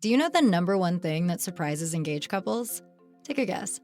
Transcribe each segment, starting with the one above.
Do you know the number one thing that surprises engaged couples? Take a guess.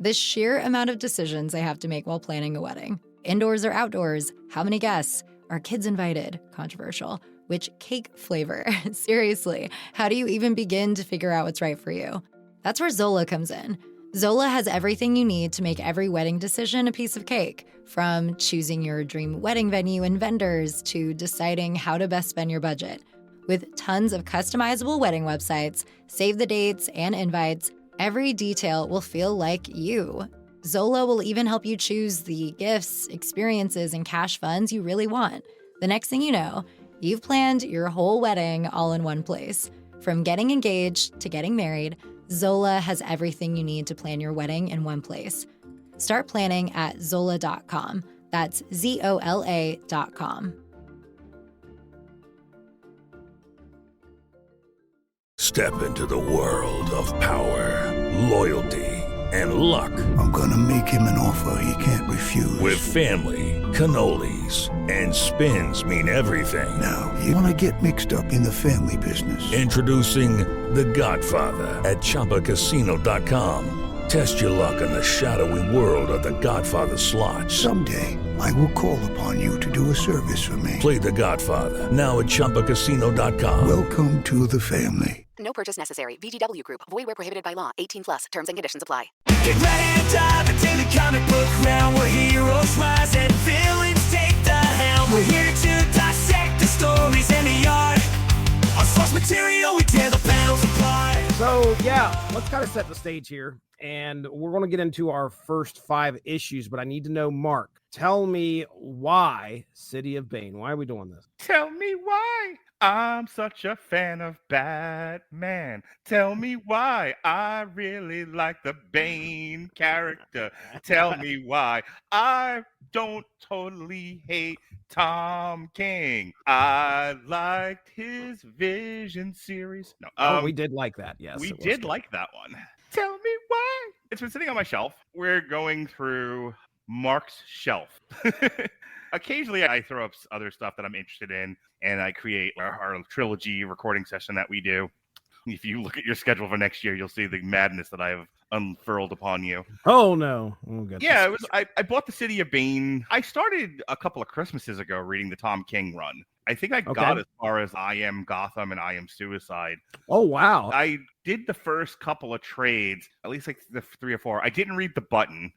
The sheer amount of decisions they have to make while planning a wedding. Indoors or outdoors? How many guests? Are kids invited? Controversial. Which cake flavor? Seriously, how do you even begin to figure out what's right for you? That's where Zola comes in. Zola has everything you need to make every wedding decision a piece of cake, from choosing your dream wedding venue and vendors to deciding how to best spend your budget. With tons of customizable wedding websites, save the dates and invites, every detail will feel like you. Zola will even help you choose the gifts, experiences, and cash funds you really want. The next thing you know, you've planned your whole wedding all in one place. From getting engaged to getting married, Zola has everything you need to plan your wedding in one place. Start planning at Zola.com. That's ZOLA.com. Step into the world of power, loyalty, and luck. I'm gonna make him an offer he can't refuse. With family, cannolis, and spins mean everything. Now, you wanna get mixed up in the family business. Introducing The Godfather at ChumbaCasino.com. Test your luck in the shadowy world of The Godfather slot. Someday, I will call upon you to do a service for me. Play The Godfather now at ChumbaCasino.com. Welcome to the family. No purchase necessary. VGW Group. Void where prohibited by law. 18 plus. Terms and conditions apply. Get ready to dive into the comic book realm where heroes rise and villains take the helm. We're here to dissect the stories and the art. Our source material, we tear the panels apart. So, yeah, let's kind of set the stage here. And we're going to get into our first 5 issues, but I need to know, Mark, tell me why City of Bane? Why are we doing this? Tell me why I'm such a fan of Batman. Tell me why I really like the Bane character. Tell me why I don't totally hate Tom King. I liked his Vision series. No, we did like that, yes. We did like that one. Tell me why. It's been sitting on my shelf. We're going through Mark's shelf. Occasionally, I throw up other stuff that I'm interested in, and I create our trilogy recording session that we do. If you look at your schedule for next year, you'll see the madness that I have unfurled upon you. Oh, no. Yeah, I bought the City of Bane. I started a couple of Christmases ago reading the Tom King run. I think I got as far as I Am Gotham and I Am Suicide. Oh, wow. I did the first couple of trades, at least like the 3 or 4. I didn't read the button,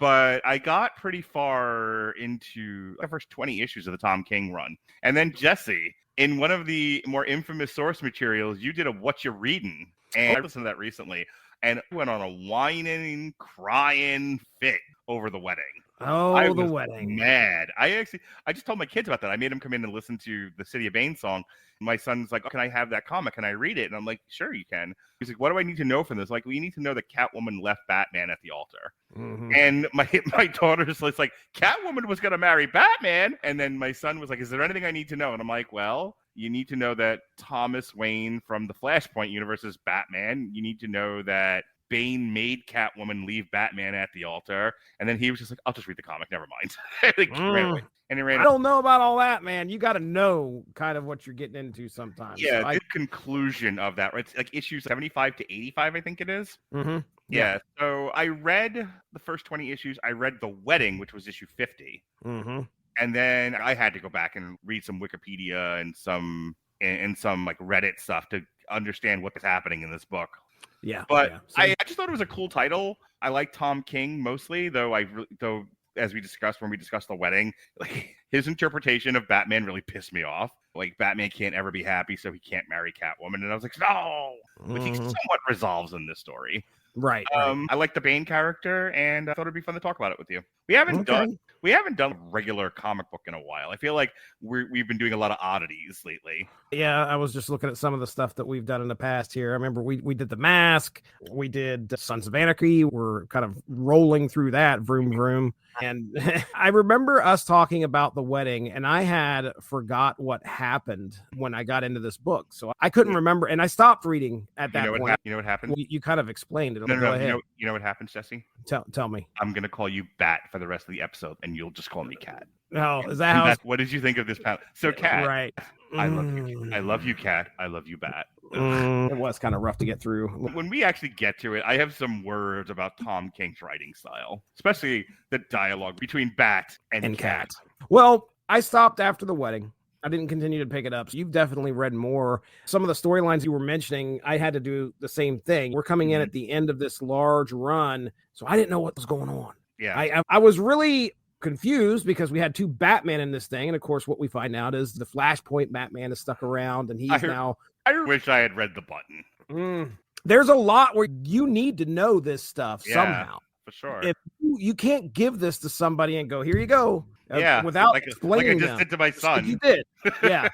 but I got pretty far into the first 20 issues of the Tom King run. And then Jesse, in one of the more infamous source materials, you did a What You Reading. And I listened to that recently. And I went on a whining, crying fit over the wedding. Oh, the wedding. Mad. I just told my kids about that. I made them come in and listen to the City of Bane song. My son's like, oh, can I have that comic? Can I read it? And I'm like, sure, you can. He's like, what do I need to know from this? Like, we need to know that Catwoman left Batman at the altar. Mm-hmm. And my daughter's like, Catwoman was going to marry Batman. And then my son was like, is there anything I need to know? And I'm like, well, you need to know that Thomas Wayne from the Flashpoint universe is Batman. You need to know that Bane made Catwoman leave Batman at the altar. And then he was just like, I'll just read the comic. Never mind. Ran away. And he ran. I don't know about all that, man. You got to know kind of what you're getting into sometimes. Yeah, so the conclusion of that, right? It's like issues 75 to 85, I think it is. Mm-hmm. Yeah. So I read the first 20 issues. I read The Wedding, which was issue 50. Mm-hmm. And then I had to go back and read some Wikipedia and some like Reddit stuff to understand what was happening in this book. Yeah. But yeah. I just thought it was a cool title. I like Tom King mostly, though as we discussed when we discussed The Wedding, like his interpretation of Batman really pissed me off. Like Batman can't ever be happy, so he can't marry Catwoman. And I was like, no, which he somewhat resolves in this story. Right. I like the Bane character, and I thought it'd be fun to talk about it with you. We haven't done a regular comic book in a while. I feel like we've been doing a lot of oddities lately. Yeah, I was just looking at some of the stuff that we've done in the past here. I remember we did The Mask, we did Sons of Anarchy. We're kind of rolling through that, vroom vroom. And I remember us talking about The Wedding, and I had forgot what happened when I got into this book. So I couldn't remember, and I stopped reading at that point. You know what happened? You kind of explained it. No. Go ahead. You know what happens, Jesse? Tell me. I'm going to call you Bat for the rest of the episode, and you'll just call me Cat. Oh, is that how? What did you think of this panel? So, Cat, Right. I love you. I love you, Cat. I love you, Bat. It was kind of rough to get through. When we actually get to it, I have some words about Tom King's writing style, especially the dialogue between Bat and Cat. Well, I stopped after the wedding. I didn't continue to pick it up. So you've definitely read more. Some of the storylines you were mentioning, I had to do the same thing. We're coming in at the end of this large run, so I didn't know what was going on. Yeah. I was really confused because we had two Batman in this thing. And of course, what we find out is the Flashpoint Batman is stuck around and he's now... I wish I had read the button. There's a lot where you need to know this stuff somehow. For sure. If you can't give this to somebody and go, here you go. Yeah, without like explaining I just did to my son. Like you did. Yeah.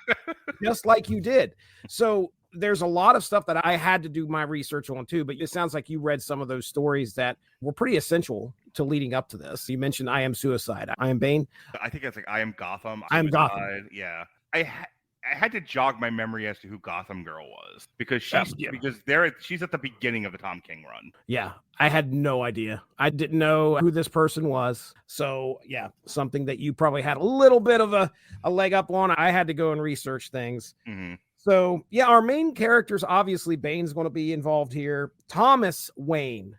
Just like you did. So there's a lot of stuff that I had to do my research on too, but it sounds like you read some of those stories that were pretty essential to leading up to this. You mentioned I Am Suicide, I Am Bane. I think it's like I Am Gotham. I Am Gotham. Yeah. I had to jog my memory as to who Gotham Girl was because she's at the beginning of the Tom King run. Yeah, I had no idea. I didn't know who this person was. So yeah, something that you probably had a little bit of a leg up on. I had to go and research things. Mm-hmm. So yeah, our main characters, obviously Bane's going to be involved here. Thomas Wayne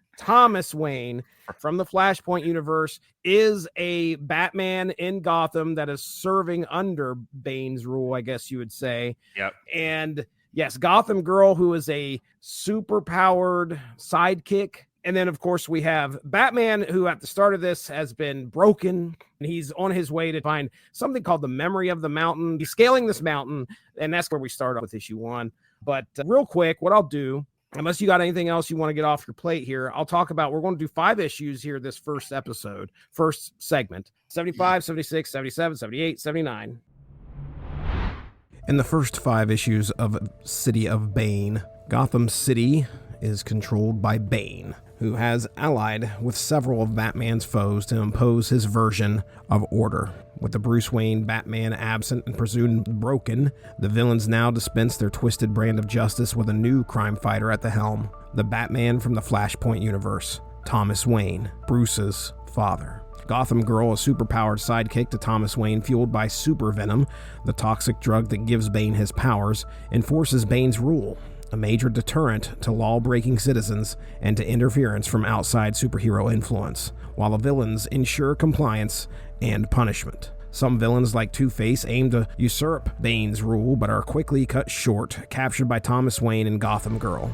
from the Flashpoint universe is a Batman in Gotham that is serving under Bane's rule, I guess you would say. Yep. And yes, Gotham Girl, who is a super powered sidekick. And then, of course, we have Batman, who at the start of this has been broken. And he's on his way to find something called the Memory of the Mountain. He's scaling this mountain, and that's where we start off with issue 1. But real quick, what I'll do, unless you got anything else you want to get off your plate here, I'll talk about, we're going to do 5 issues here this first segment, 75, 76, 77, 78, 79. In the first 5 issues of City of Bane, Gotham City is controlled by Bane, who has allied with several of Batman's foes to impose his version of order. With the Bruce Wayne Batman absent and presumed broken, the villains now dispense their twisted brand of justice with a new crime fighter at the helm, the Batman from the Flashpoint universe, Thomas Wayne, Bruce's father. Gotham Girl, a superpowered sidekick to Thomas Wayne fueled by super venom, the toxic drug that gives Bane his powers, enforces Bane's rule, a major deterrent to law-breaking citizens and to interference from outside superhero influence, while the villains ensure compliance and punishment. Some villains like Two-Face aim to usurp Bane's rule but are quickly cut short, captured by Thomas Wayne and Gotham Girl.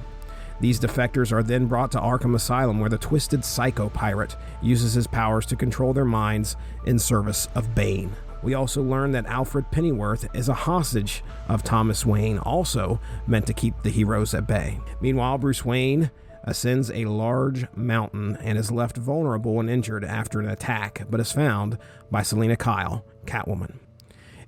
These defectors are then brought to Arkham Asylum, where the twisted psycho pirate uses his powers to control their minds in service of Bane. We also learn that Alfred Pennyworth is a hostage of Thomas Wayne, also meant to keep the heroes at bay. Meanwhile, Bruce Wayne ascends a large mountain and is left vulnerable and injured after an attack, but is found by Selina Kyle, Catwoman.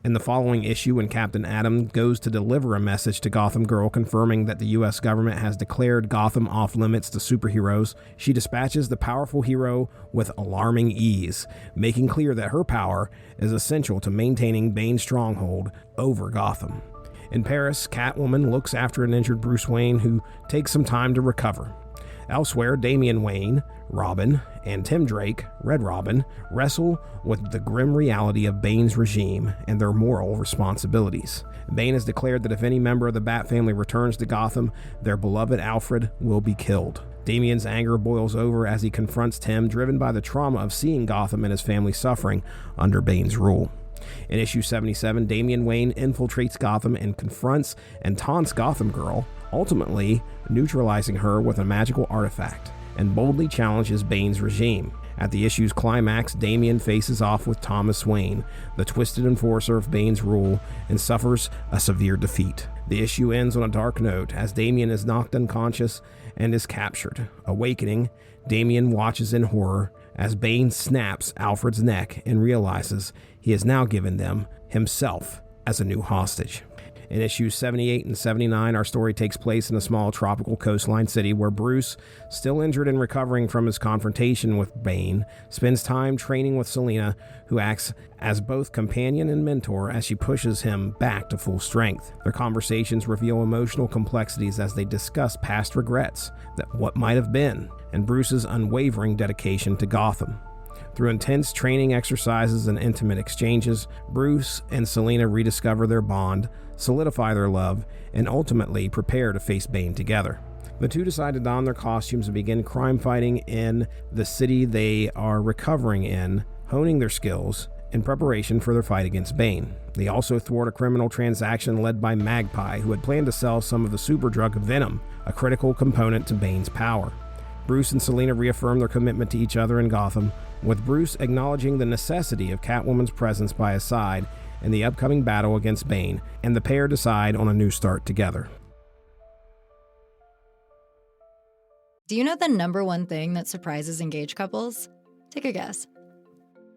In the following issue, when Captain Atom goes to deliver a message to Gotham Girl confirming that the U.S. government has declared Gotham off limits to superheroes, she dispatches the powerful hero with alarming ease, making clear that her power is essential to maintaining Bane's stronghold over Gotham. In Paris, Catwoman looks after an injured Bruce Wayne, who takes some time to recover. Elsewhere, Damian Wayne, Robin, and Tim Drake, Red Robin, wrestle with the grim reality of Bane's regime and their moral responsibilities. Bane has declared that if any member of the Bat family returns to Gotham, their beloved Alfred will be killed. Damian's anger boils over as he confronts Tim, driven by the trauma of seeing Gotham and his family suffering under Bane's rule. In issue 77, Damian Wayne infiltrates Gotham and confronts and taunts Gotham Girl, ultimately neutralizing her with a magical artifact, and boldly challenges Bane's regime. At the issue's climax, Damian faces off with Thomas Wayne, the twisted enforcer of Bane's rule, and suffers a severe defeat. The issue ends on a dark note as Damian is knocked unconscious and is captured. Awakening, Damian watches in horror as Bane snaps Alfred's neck and realizes he has now given them himself as a new hostage. In issues 78 and 79, our story takes place in a small tropical coastline city where Bruce, still injured and recovering from his confrontation with Bane, spends time training with Selina, who acts as both companion and mentor as she pushes him back to full strength. Their conversations reveal emotional complexities as they discuss past regrets, that what might have been, and Bruce's unwavering dedication to Gotham. Through intense training exercises and intimate exchanges, Bruce and Selina rediscover their bond, solidify their love, and ultimately prepare to face Bane together. The two decide to don their costumes and begin crime fighting in the city they are recovering in, honing their skills in preparation for their fight against Bane. They also thwart a criminal transaction led by Magpie, who had planned to sell some of the superdrug Venom, a critical component to Bane's power. Bruce and Selina reaffirm their commitment to each other in Gotham, with Bruce acknowledging the necessity of Catwoman's presence by his side in the upcoming battle against Bane, and the pair decide on a new start together. Do you know the number one thing that surprises engaged couples? Take a guess.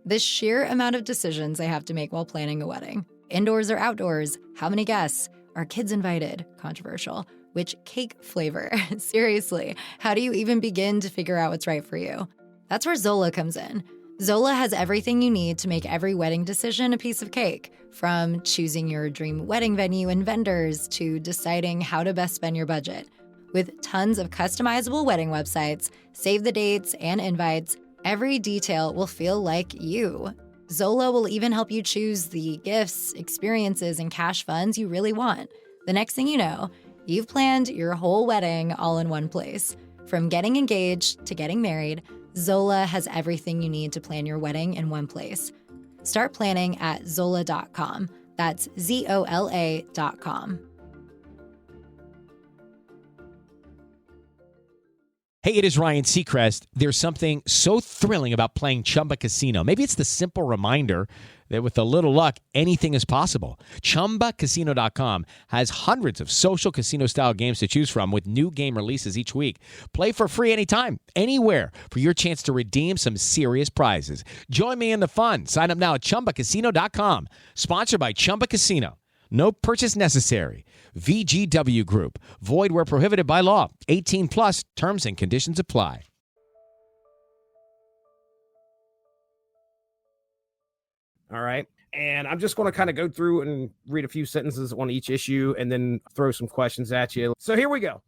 The sheer amount of decisions they have to make while planning a wedding. Indoors or outdoors? How many guests? Are kids invited? Controversial. Which cake flavor? Seriously, how do you even begin to figure out what's right for you? That's where Zola comes in. Zola has everything you need to make every wedding decision a piece of cake, from choosing your dream wedding venue and vendors to deciding how to best spend your budget. With tons of customizable wedding websites, save the dates, and invites, every detail will feel like you. Zola will even help you choose the gifts, experiences, and cash funds you really want. The next thing you know, you've planned your whole wedding all in one place. From getting engaged to getting married, Zola has everything you need to plan your wedding in one place. Start planning at Zola.com. That's Zola.com. Hey, it is Ryan Seacrest. There's something so thrilling about playing Chumba Casino. Maybe it's the simple reminder that with a little luck, anything is possible. ChumbaCasino.com has hundreds of social casino-style games to choose from with new game releases each week. Play for free anytime, anywhere for your chance to redeem some serious prizes. Join me in the fun. Sign up now at ChumbaCasino.com. Sponsored by Chumba Casino. No purchase necessary. VGW Group. Void where prohibited by law. 18 plus. Terms and conditions apply. All right. And I'm just going to kind of go through and read a few sentences on each issue and then throw some questions at you. So here we go.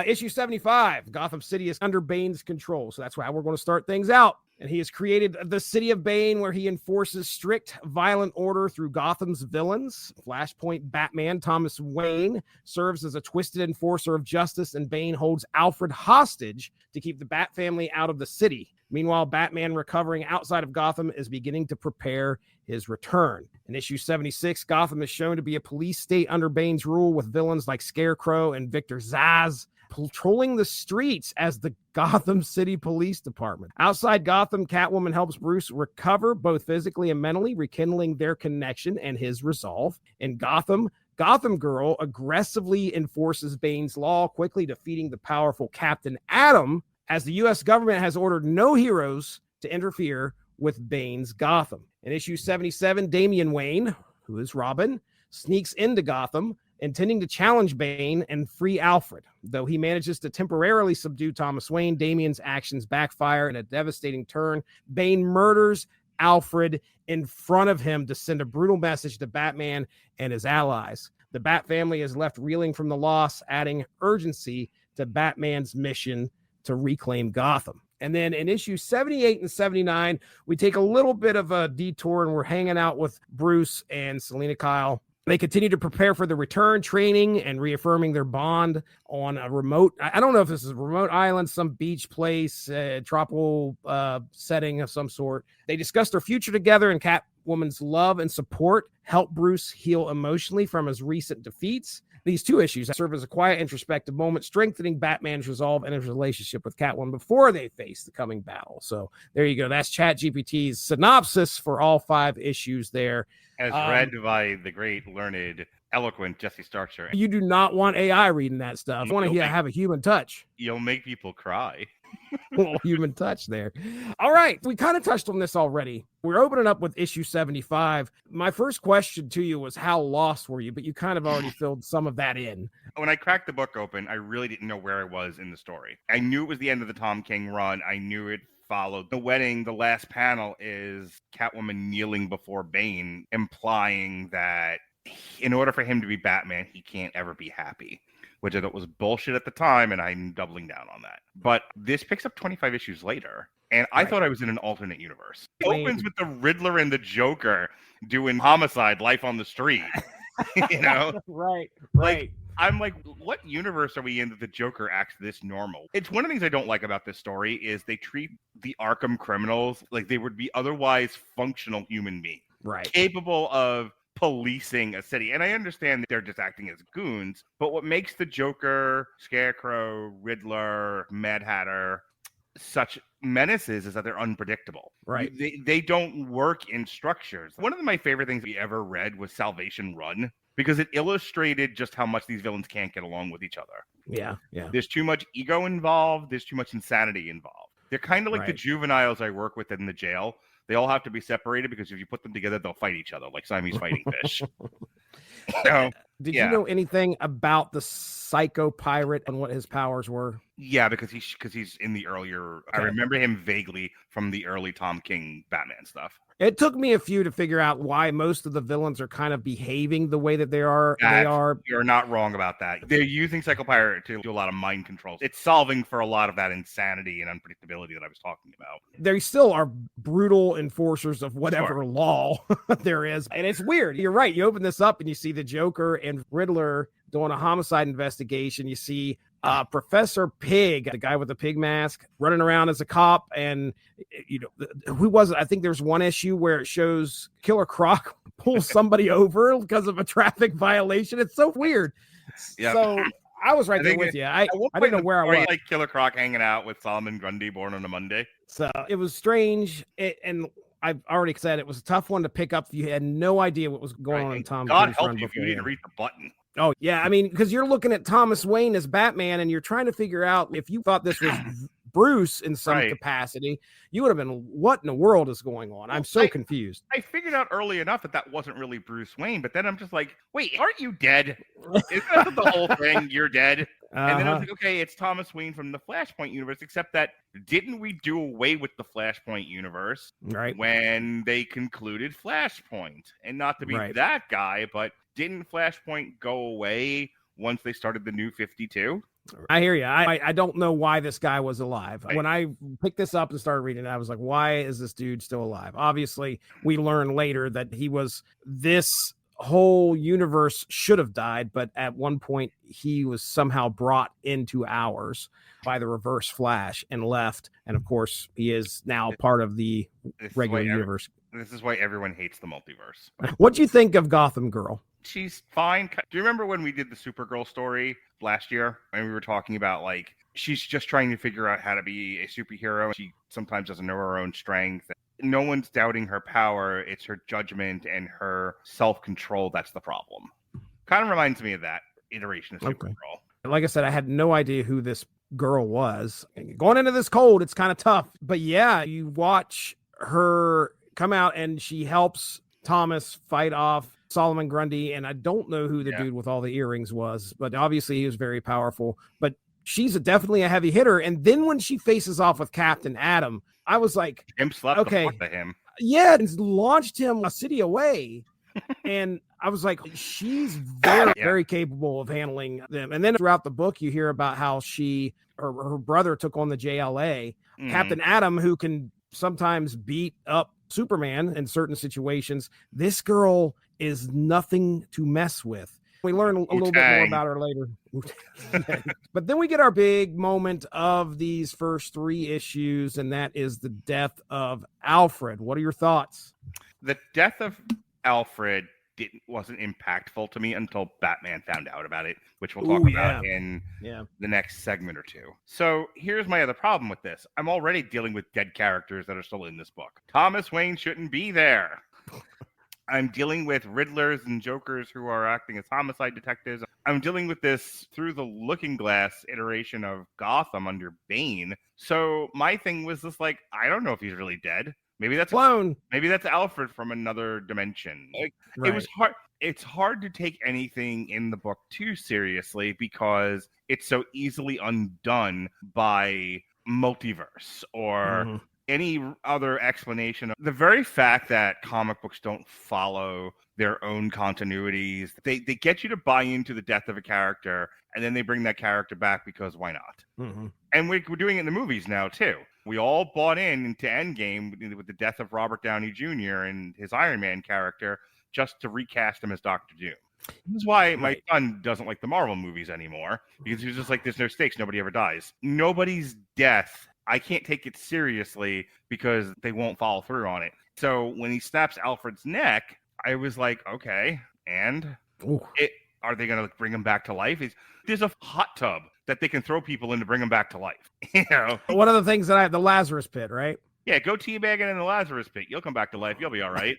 Issue 75, Gotham City is under Bane's control. So that's how we're going to start things out. And he has created the City of Bane, where he enforces strict, violent order through Gotham's villains. Flashpoint Batman Thomas Wayne serves as a twisted enforcer of justice, and Bane holds Alfred hostage to keep the Bat family out of the city. Meanwhile, Batman, recovering outside of Gotham, is beginning to prepare his return. In issue 76, Gotham is shown to be a police state under Bane's rule, with villains like Scarecrow and Victor Zsasz patrolling the streets as the Gotham City Police Department. Outside Gotham, Catwoman helps Bruce recover both physically and mentally, rekindling their connection and his resolve. In Gotham, Gotham Girl aggressively enforces Bane's law, quickly defeating the powerful Captain Atom, as the U.S. government has ordered no heroes to interfere with Bane's Gotham. In issue 77, Damian Wayne, who is Robin, sneaks into Gotham, intending to challenge Bane and free Alfred. Though he manages to temporarily subdue Thomas Wayne, Damian's actions backfire in a devastating turn. Bane murders Alfred in front of him to send a brutal message to Batman and his allies. The Bat family is left reeling from the loss, adding urgency to Batman's mission to reclaim Gotham. And then in issue 78 and 79, we take a little bit of a detour and we're hanging out with Bruce and Selina Kyle. They continue to prepare for the return, training and reaffirming their bond on a remote, I don't know if this is a remote island, some beach place, tropical setting of some sort. They discuss their future together, and Catwoman's love and support help Bruce heal emotionally from his recent defeats. These two issues serve as a quiet, introspective moment, strengthening Batman's resolve and his relationship with Catwoman before they face the coming battle. So there you go. That's ChatGPT's synopsis for all 5 issues there. As read by the great, learned, eloquent Jesse Starcher. You do not want AI reading that stuff. You want to have a human touch. You'll make people cry. Human touch there. All right. We kind of touched on this already. We're opening up with issue 75. My first question to you was, how lost were you? But you kind of already filled some of that in. When I cracked the book open, I really didn't know where I was in the story. I knew it was the end of the Tom King run. I knew it followed the wedding. The last panel is Catwoman kneeling before Bane, implying that in order for him to be Batman, he can't ever be happy, which I thought was bullshit at the time, and I'm doubling down on that. But this picks up 25 issues later, And I Right. thought I was in an alternate universe. It I mean- opens with the Riddler and the Joker doing homicide, life on the street. You know? Right. Like, I'm like, what universe are we in that the Joker acts this normal? It's one of the things I don't like about this story is they treat the Arkham criminals like they would be otherwise functional human beings, Right. capable of policing a city. And I understand that they're just acting as goons, but what makes the Joker, Scarecrow, Riddler, Mad Hatter such menaces is that they're unpredictable. Right. They don't work in structures. One of my favorite things we ever read was Salvation Run, because it illustrated just how much these villains can't get along with each other. Yeah. Yeah. There's too much ego involved. There's too much insanity involved. They're kind of like the Right. juveniles I work with in the jail. They all have to be separated because if you put them together, they'll fight each other like Siamese fighting fish. So, Did yeah. you know anything about the psycho pirate and what his powers were? Yeah, because he's in the earlier. I Okay. remember him vaguely from the early Tom King Batman stuff. It took me a few to figure out why most of the villains are kind of behaving the way that they are. You're not wrong about that. They're using Psycho Pirate to do a lot of mind controls. It's solving for a lot of that insanity and unpredictability that I was talking about. They still are brutal enforcers of whatever Sure. law there is. And it's weird. You're right. You open this up and you see the Joker and Riddler doing a homicide investigation. You see Professor Pig, the guy with the pig mask, running around as a cop. And, you know, who was it? I think there's one issue where it shows Killer Croc pulls somebody over because of a traffic violation. It's so weird. Yep. So I was right I there think with you. I At one didn't point know in the where I story, was. like Killer Croc hanging out with Solomon Grundy, born on a Monday. So it was strange. And I've already said it was a tough one to pick up. You had no idea what was going on in And Tom God King's help run you if you before. didn't read the button. Oh, yeah. I mean, because you're looking at Thomas Wayne as Batman and you're trying to figure out if you thought this was Bruce in some Right. capacity, you would have been, what in the world is going on? I'm so confused. I figured out early enough that wasn't really Bruce Wayne, but then I'm just like, wait, aren't you dead? Isn't that the whole thing? You're dead. And then I was like, okay, it's Thomas Wayne from the Flashpoint universe, except that didn't we do away with the Flashpoint universe Right. when they concluded Flashpoint? And not to be Right. that guy, but didn't Flashpoint go away once they started the new 52? I hear you. I don't know why this guy was alive. Right. When I picked this up and started reading it, I was like, why is this dude still alive? Obviously, we learn later that he was this whole universe should have died, but at one point he was somehow brought into ours by the Reverse Flash and left. And of course, he is now part of the This is regular why universe. This is why everyone hates the multiverse. What do you think of Gotham Girl? She's fine. Do you remember when we did the Supergirl story last year? And we were talking about, like, she's just trying to figure out how to be a superhero. She sometimes doesn't know her own strength. No one's doubting her power. It's her judgment and her self-control that's the problem. Kind of reminds me of that iteration of Okay. Supergirl. Like I said, I had no idea who this girl was. Going into this cold, it's kind of tough. But yeah, you watch her come out and she helps Thomas fight off Solomon Grundy. And I don't know who the dude with all the earrings was, but obviously he was very powerful. But she's definitely a heavy hitter. And then when she faces off with Captain Atom, I was like, Him slept Okay. the fuck to him. yeah, and launched him a city away. And I was like, she's very, Yeah. very capable of handling them. And then throughout the book, you hear about how her brother took on the JLA, Mhm. Captain Atom, who can sometimes beat up Superman in certain situations. This girl is nothing to mess with. We learn a little bit more Wu-Tang. about her later. But then we get our big moment of these first 3 issues, and that is the death of Alfred. What are your thoughts? The death of Alfred wasn't impactful to me until Batman found out about it, which we'll talk Ooh, about yeah. in Yeah. the next segment or two. So here's my other problem with this. I'm already dealing with dead characters that are still in this book. Thomas Wayne shouldn't be there. I'm dealing with Riddlers and Jokers who are acting as homicide detectives. I'm dealing with this through the Looking Glass iteration of Gotham under Bane. So my thing was just like, I don't know if he's really dead. Maybe that's Clone. Maybe that's Alfred from another dimension. Like, Right. It was hard. It's hard to take anything in the book too seriously because it's so easily undone by multiverse or Mhm. any other explanation. The very fact that comic books don't follow their own continuities, they get you to buy into the death of a character, and then they bring that character back because why not? Mhm. And we're doing it in the movies now too. We all bought into Endgame with the death of Robert Downey Jr. and his Iron Man character just to recast him as Dr. Doom. This is why my son doesn't like the Marvel movies anymore, because he's just like, there's no stakes. Nobody ever dies. Nobody's death, I can't take it seriously because they won't follow through on it. So when he snaps Alfred's neck, I was like, okay, and are they going to bring him back to life? There's a hot tub that they can throw people in to bring them back to life. You know, one of the things that I have, the Lazarus pit, right? Yeah, go teabagging in the Lazarus pit. You'll come back to life. You'll be all right.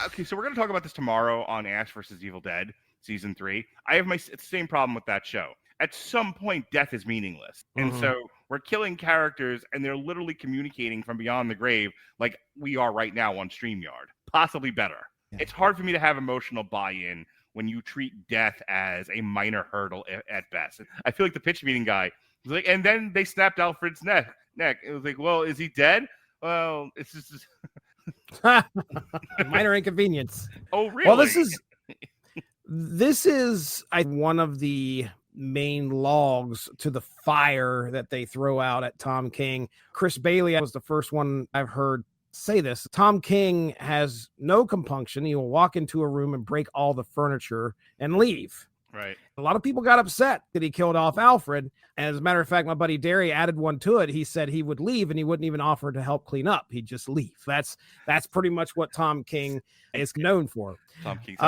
Okay, so we're going to talk about this tomorrow on Ash vs. Evil Dead, Season 3. I have it's the same problem with that show. At some point, death is meaningless. And so we're killing characters, and they're literally communicating from beyond the grave like we are right now on StreamYard. Possibly better. Yeah. It's hard for me to have emotional buy-in when you treat death as a minor hurdle at best. I feel like the pitch meeting guy was like, and then they snapped Alfred's neck. It was like, well, is he dead? Well, it's just minor inconvenience. Oh, really? Well, this is one of the main logs to the fire that they throw out at Tom King. Chris Bailey was the first one I've heard say this. Tom King has no compunction. He will walk into a room and break all the furniture and leave. Right. A lot of people got upset that he killed off Alfred. And as a matter of fact, my buddy Derry added one to it. He said he would leave and he wouldn't even offer to help clean up. He'd just leave. That's pretty much what Tom King is known for. Tom King.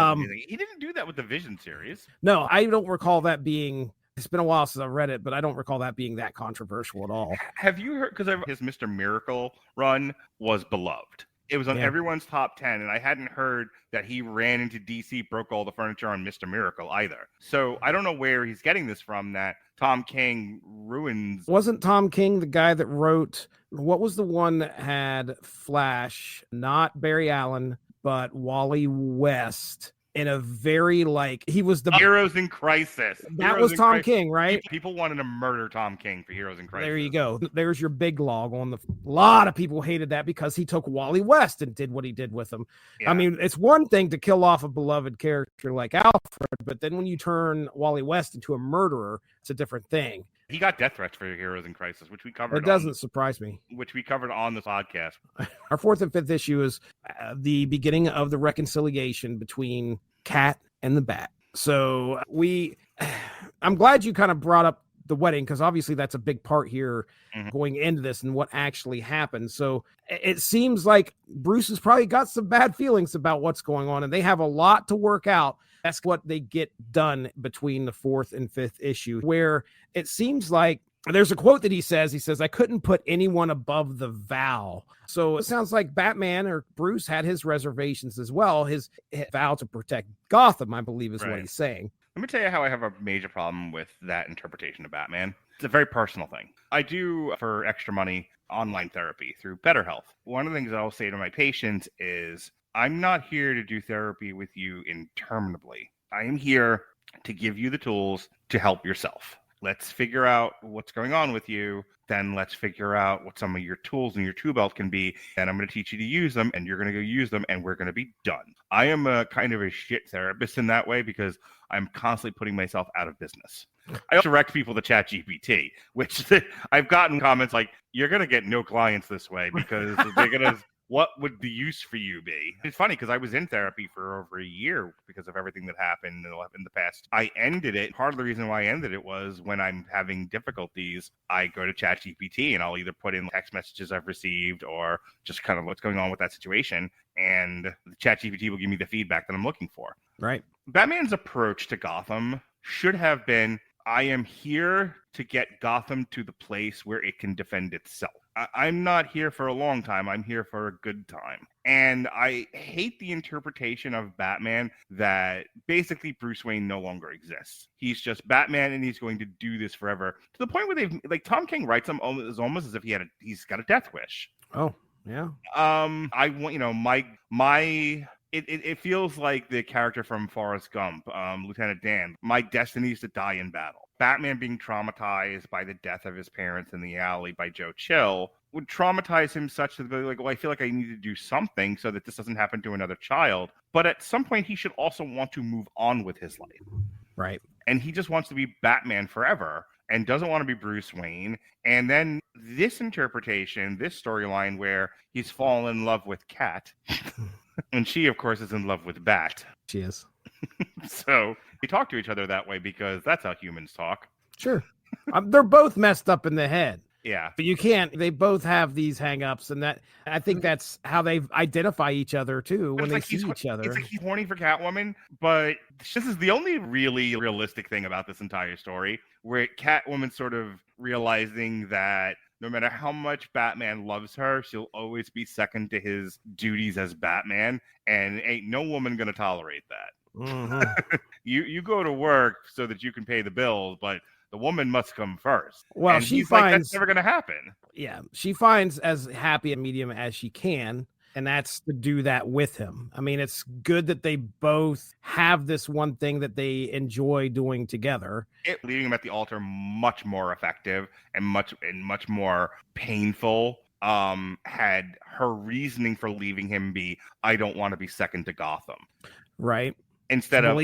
He didn't do that with the Vision series. No, I don't recall that being. It's been a while since I've read it, but I don't recall that being that controversial at all. Have you heard? Because his Mr. Miracle run was beloved. It was on everyone's top 10, and I hadn't heard that he ran into DC, broke all the furniture on Mr. Miracle either. So I don't know where he's getting this from, that Tom King ruins. Wasn't Tom King the guy that wrote, what was the one that had Flash, not Barry Allen, but Wally West? In a very he was the Heroes in Crisis. That was Tom King, right? People wanted to murder Tom King for Heroes in Crisis. There you go. There's your big log on a lot of people hated that because he took Wally West and did what he did with him. Yeah. I mean, it's one thing to kill off a beloved character like Alfred, but then when you turn Wally West into a murderer, it's a different thing. He got death threats for Heroes in Crisis, which we covered. It doesn't surprise me. Which we covered on this podcast. Our 4th and 5th issue is the beginning of the reconciliation between Cat and the Bat. So I'm glad you kind of brought up the wedding, because obviously that's a big part here going into this and what actually happened. So it seems like Bruce has probably got some bad feelings about what's going on, and they have a lot to work out. That's what they get done between the 4th and 5th issue, where it seems like there's a quote that he says, I couldn't put anyone above the vow. So it sounds like Batman or Bruce had his reservations as well. His vow to protect Gotham, I believe, is what he's saying. Let me tell you how I have a major problem with that interpretation of Batman. It's a very personal thing. I do, for extra money, online therapy through BetterHealth. One of the things I'll say to my patients is, I'm not here to do therapy with you interminably. I am here to give you the tools to help yourself. Let's figure out what's going on with you. Then let's figure out what some of your tools in your tool belt can be. And I'm going to teach you to use them, and you're going to go use them, and we're going to be done. I am a kind of a shit therapist in that way, because I'm constantly putting myself out of business. I also direct people to ChatGPT, which I've gotten comments like, you're going to get no clients this way because they're going to... What would the use for you be? It's funny because I was in therapy for over a year because of everything that happened in the past. I ended it. Part of the reason why I ended it was when I'm having difficulties, I go to ChatGPT and I'll either put in text messages I've received or just kind of what's going on with that situation. And the ChatGPT will give me the feedback that I'm looking for. Right. Batman's approach to Gotham should have been, I am here to get Gotham to the place where it can defend itself. I'm not here for a long time. I'm here for a good time. And I hate the interpretation of Batman that basically Bruce Wayne no longer exists. He's just Batman, and he's going to do this forever, to the point where Tom King writes him almost as if he's got a death wish. Oh, yeah. I want, It feels like the character from Forrest Gump, Lieutenant Dan. My destiny is to die in battle. Batman being traumatized by the death of his parents in the alley by Joe Chill would traumatize him such that I feel like I need to do something so that this doesn't happen to another child. But at some point, he should also want to move on with his life. Right. And he just wants to be Batman forever. and doesn't want to be Bruce Wayne. And then this interpretation, this storyline where he's fallen in love with Cat, and she, of course, is in love with Bat. She is. So we talk to each other that way because that's how humans talk. Sure. They're both messed up in the head. Yeah. But you can't, they both have these hang-ups, and that I think that's how they identify each other too when they see each other. It's like he's horny for Catwoman, but this is the only really realistic thing about this entire story, where Catwoman's sort of realizing that no matter how much Batman loves her, she'll always be second to his duties as Batman, and ain't no woman gonna tolerate that. Mm-hmm. You go to work so that you can pay the bills, but the woman must come first. Well, and she he's finds like, that's never going to happen. Yeah, she finds as happy a medium as she can, and that's to do that with him. I mean, it's good that they both have this one thing that they enjoy doing together. Leaving him at the altar much more effective and much more painful. Had her reasoning for leaving him be, I don't want to be second to Gotham. Right. Instead of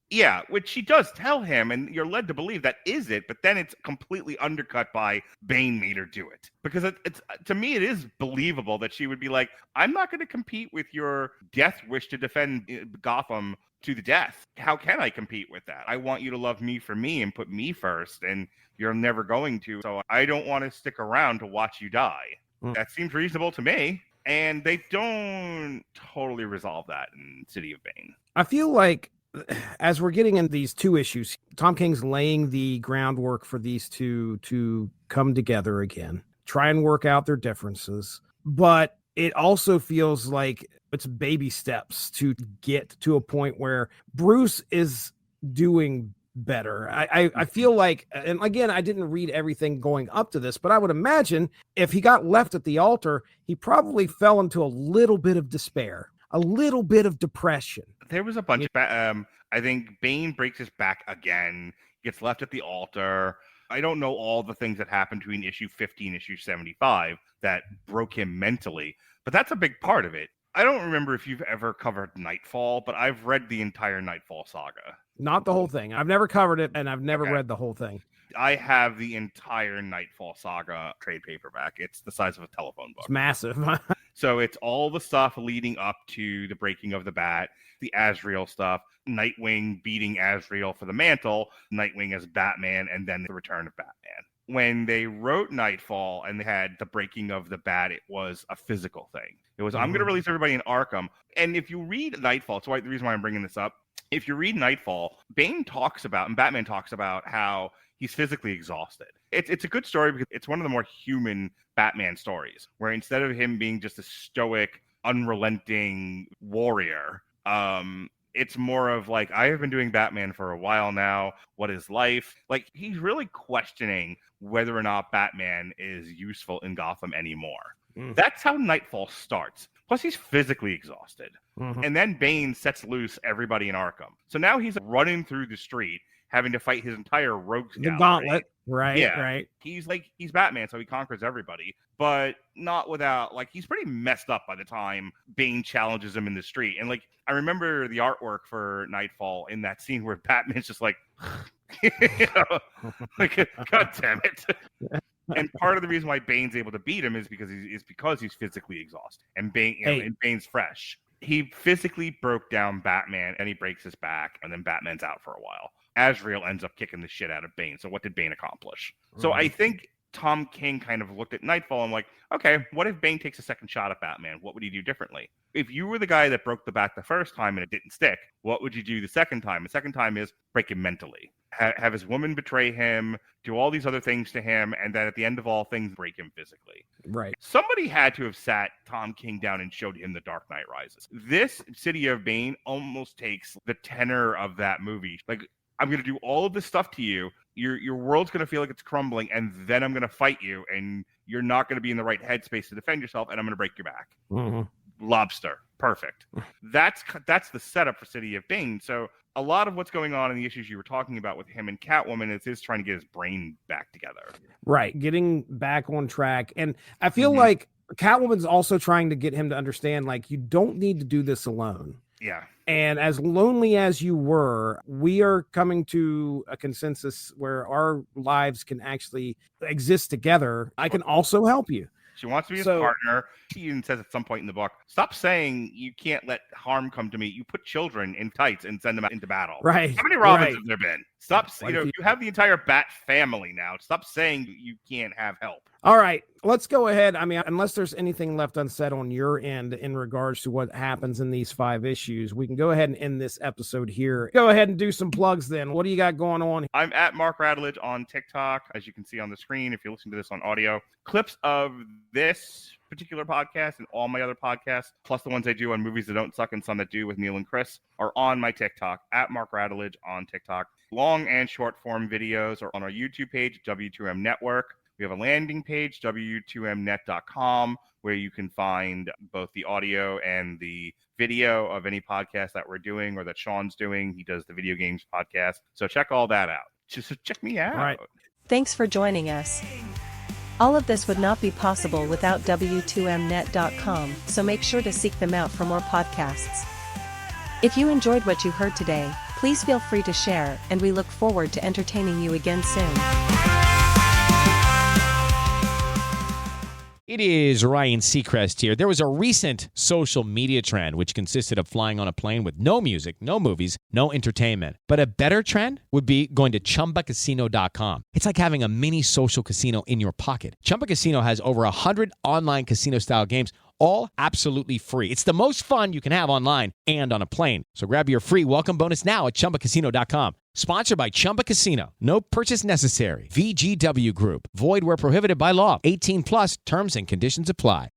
yeah, which she does tell him, and you're led to believe that is it, but then it's completely undercut by Bane made her do it. Because it's to me, it is believable that she would be like, I'm not going to compete with your death wish to defend Gotham to the death. How can I compete with that? I want you to love me for me and put me first, and you're never going to. So I don't want to stick around to watch you die. That seems reasonable to me. And they don't totally resolve that in City of Bane. I feel like as we're getting in these two issues, Tom King's laying the groundwork for these two to come together again, try and work out their differences. But it also feels like it's baby steps to get to a point where Bruce is doing better. I feel like, and again, I didn't read everything going up to this, but I would imagine if he got left at the altar, he probably fell into a little bit of despair, a little bit of depression. There was a bunch of, I think Bane breaks his back again, gets left at the altar. I don't know all the things that happened between issue 50 and issue 75 that broke him mentally, but that's a big part of it. I don't remember if you've ever covered Nightfall, but I've read the entire Nightfall saga. Not the whole thing. I've never covered it, and I've never read the whole thing. I have the entire Nightfall saga trade paperback. It's the size of a telephone book. It's massive. So it's all the stuff leading up to the breaking of the bat, the Azrael stuff, Nightwing beating Azrael for the mantle, Nightwing as Batman, and then the return of Batman. When they wrote Nightfall and they had the breaking of the bat, it was a physical thing. It was, I'm going to release everybody in Arkham. And if you read Nightfall, so the reason why I'm bringing this up, if you read Nightfall, Bane talks about, and Batman talks about how he's physically exhausted. It's a good story because it's one of the more human Batman stories, where instead of him being just a stoic, unrelenting warrior, it's more of like, I have been doing Batman for a while now. What is life? Like, he's really questioning whether or not Batman is useful in Gotham anymore. That's how Nightfall starts. Plus, he's physically exhausted. And then Bane sets loose everybody in Arkham. So now he's running through the street, having to fight his entire rogues gallery. The gauntlet. Right, right. He's Batman, so he conquers everybody, but not without, like, he's pretty messed up by the time Bane challenges him in the street. And, like, I remember the artwork for Nightfall in that scene where Batman's just like, you know, like, God damn it. And part of the reason why Bane's able to beat him is because he's physically exhausted, and Bane, and Bane's fresh. He physically broke down Batman, and he breaks his back, and then Batman's out for a while. Azrael ends up kicking the shit out of Bane. So what did Bane accomplish? So I think Tom King kind of looked at Nightfall and like, okay, what if Bane takes a second shot at Batman? What would he do differently? If you were the guy that broke the back the first time and it didn't stick, what would you do the second time? The second time is break him mentally. Have his woman betray him, do all these other things to him, and then at the end of all things, break him physically. Right. Somebody had to have sat Tom King down and showed him The Dark Knight Rises. This City of Bane almost takes the tenor of that movie. Like, I'm going to do all of this stuff to you. Your world's going to feel like it's crumbling, and then I'm going to fight you, and you're not going to be in the right headspace to defend yourself, and I'm going to break your back. Lobster. Perfect. That's the setup for City of Bane. So a lot of what's going on in the issues you were talking about with him and Catwoman is his trying to get his brain back together. Right. Getting back on track. And I feel like Catwoman's also trying to get him to understand, like, you don't need to do this alone. Yeah. And as lonely as you were, we are coming to a consensus where our lives can actually exist together. I can also help you. She wants to be his partner. She even says at some point in the book, stop saying you can't let harm come to me. You put children in tights and send them out into battle. Right. How many Robins right. have there been? Stop. You have the entire Bat family now. Stop saying you can't have help. All right. Let's go ahead. I mean, unless there's anything left unsaid on your end in regards to what happens in these 5 issues, we can go ahead and end this episode here. Go ahead and do some plugs then. What do you got going on? I'm at Mark Radulich on TikTok, as you can see on the screen if you're listening to this on audio. Clips of this particular podcast and all my other podcasts, plus the ones I do on movies that don't suck and some that do with Neil and Chris, are on my TikTok, at Mark Radulich on TikTok. Long and short form videos are on our YouTube page, W2M Network. We have a landing page, w2mnet.com, where you can find both the audio and the video of any podcast that we're doing or that Sean's doing. He does the video games podcast. So check all that out. Just check me out. All right. Thanks for joining us. All of this would not be possible without w2mnet.com, so make sure to seek them out for more podcasts. If you enjoyed what you heard today, please feel free to share, and we look forward to entertaining you again soon. It is Ryan Seacrest here. There was a recent social media trend which consisted of flying on a plane with no music, no movies, no entertainment. But a better trend would be going to ChumbaCasino.com. It's like having a mini social casino in your pocket. Chumba Casino has over 100 online casino-style games, all absolutely free. It's the most fun you can have online and on a plane. So grab your free welcome bonus now at ChumbaCasino.com. Sponsored by Chumba Casino. No purchase necessary. VGW Group. Void where prohibited by law. 18 plus terms and conditions apply.